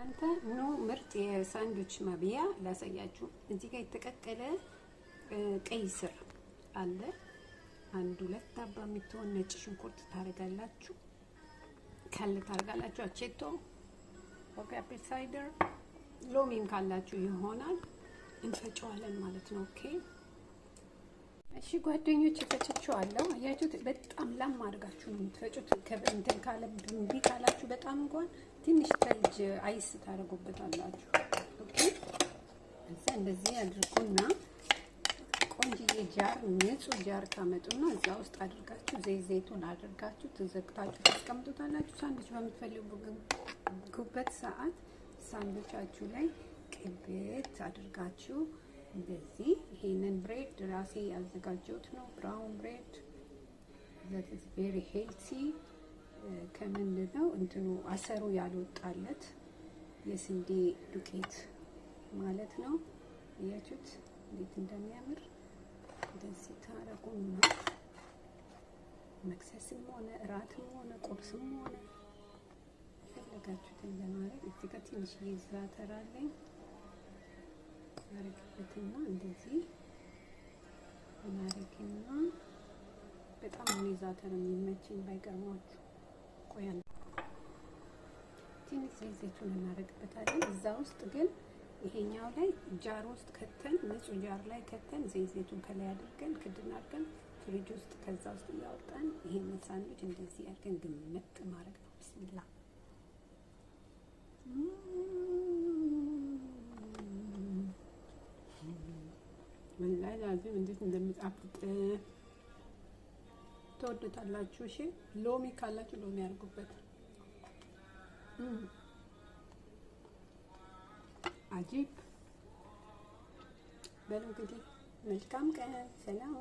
እናንተ ኑ ምርጥ የሳንድዊች መብያ ላሳያችሁ። እዚህ ጋር የተቀቀለ ቀይ ስር አለ። አንድ ሁለት አባ የምትሆን ነጭ ሽንኩርት ታረጋላችሁ። ካለ ታረጋላችሁ። አቼቶ ኦኬ፣ አፕል ሳይደር ሎሚም ካላችሁ ይሆናል። እንፈጨዋለን ማለት ነው። ኦኬ እሺ ጓደኞች፣ ፈጭቼዋለሁ። አያችሁት? በጣም ላም አድርጋችሁ ነው የምትፈጩት። ከእንትን ካለ እምቢ ካላችሁ በጣም እንኳን ትንሽ ተልጅ አይስ ታደርጉበታላችሁ። ኦኬ እዛ እንደዚህ አድርጉና ቆንጆዬ ጃር፣ ንጹህ ጃር ታመጡና እዛ ውስጥ አድርጋችሁ ዘይቱን አድርጋችሁ ትዘግታችሁ ታስቀምጡታላችሁ። ሳንድዊች በምትፈልጉበት ሰዓት ሳንድዊቻችሁ ላይ ቅብት አድርጋችሁ እንደዚህ ይሄንን ብሬድ ራሴ ያዘጋጀሁት ነው። ብራውን ብሬድ that is very healthy ከምንድነው እንትኑ አሰሩ ያልወጣለት የስንዴ ዱቄት ማለት ነው። አያችሁት እንዴት እንደሚያምር። እንደዚህ ታረጉና መክሰስም ሆነ እራትም ሆነ ቁርስም ሆነ ፈለጋችሁትን ለማድረግ እዚህ ጋር ትንሽ ዘዓተር አለኝ አረግበትና እንደዚህ እናረግና በጣም ነው ዘዓተር የሚመችኝ ባይገርማችሁ። ቆያን ትንሽ ዘይቱን እናረግበታለን። እዛ ውስጥ ግን ይሄኛው ላይ ጃር ውስጥ ከተን ንጹህ ጃር ላይ ከተን ዘይቱን ከላይ አድርገን ክድና አድርገን ፍሪጅ ውስጥ ከዛ ውስጥ ያወጣን ይሄንን ሳንድዊች እንደዚህ አድርገን ግምጥ ማድረግ ነው። ቢስሚላ ወላሂ ላዚም እንዴት እንደሚጣፍጥ ተወዱታላችሁ። እሺ ሎሚ ካላችሁ ሎሚ አድርጉበት። አጂብ በሉ እንግዲህ መልካም ቀን። ሰላም